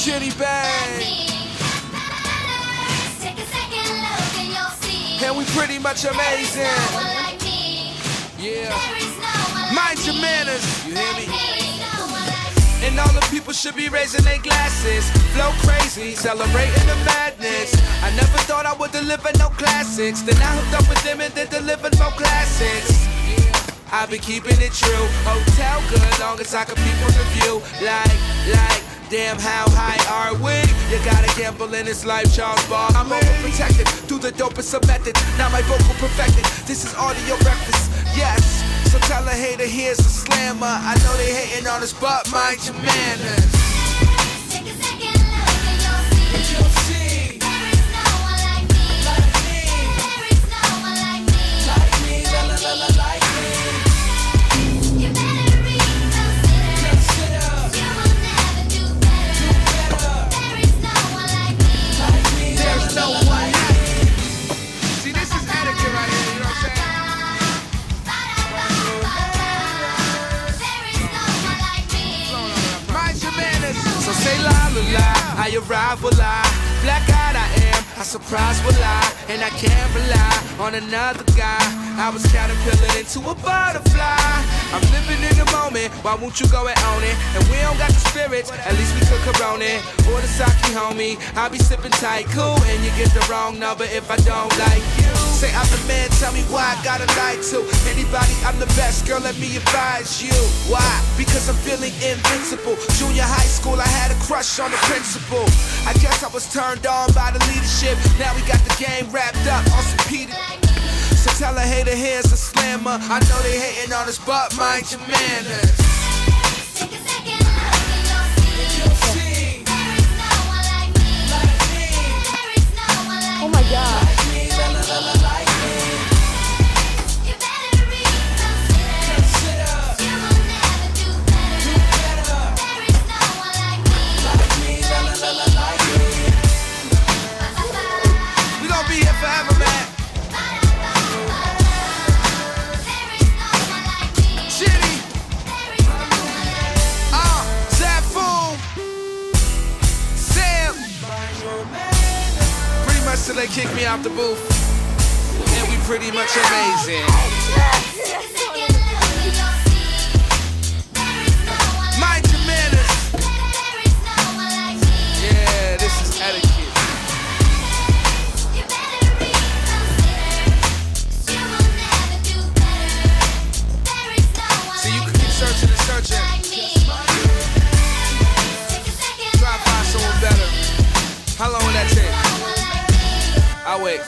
Jenny Bang. And we pretty much amazing. Yeah. Mind your manners. You hear me? And all the people should be raising their glasses. Flow crazy, celebrating the madness. I never thought I would deliver no classics. Then I hooked up with them and they delivered more classics. I've been keeping it true. Hotel good, long as I can peep from the view. Like, damn, how high are we? You gotta gamble in this life, Charles Bar. I'm overprotected, through the dopest of methods. Now my vocal perfected, this is audio breakfast, yes. So tell a hater here's a slammer. I know they hating on us, but mind your manners. Take a second look and you'll see. There is no one like me. There is no one like me. Like me. You better reconsider. You will never do better. There is no one like me. There's no one like me. See, this is etiquette right here, you know what I'm saying? So say la la la, I arrive will I. Black eyed I am, I surprise will I. And I can't rely on another guy. I was caterpillar into a butterfly. I'm living in the moment, why won't you go and own it? And we don't got the spirits, at least we could corona it. Or the sake, homie, I'll be sipping tight, cool. And you get the wrong number if I don't like you. Say I'm the man, tell me why I gotta lie to anybody, I'm the best, girl, let me advise you. Why? Because I'm feeling invincible. Junior high school, I had a crush on the principal. I guess I was turned on by the leadership. Now we got the game wrapped up on some Peter. So tell a hater here's a slammer. I know they hating on us, but mind your manners. Take a second look and you'll see. There is no one like me. There is no one like me. Oh my God. You better reconsider. You will never do better. There is no one like me. We gon' be here forever, man. There is no one like me. Shitty, There is no one like me. Zafoon, Sam. Pretty much till they kick me out the booth. And we pretty much amazing. Take a second look and you'll see. There is no one like Mind your manners. me. There is no one like me. Yeah, this is etiquette. You better reconsider. You will never do better. There is no one So you like can keep searching and searching. me. Take a second Try to find someone better. How long will that take? no one like me. I'll wait.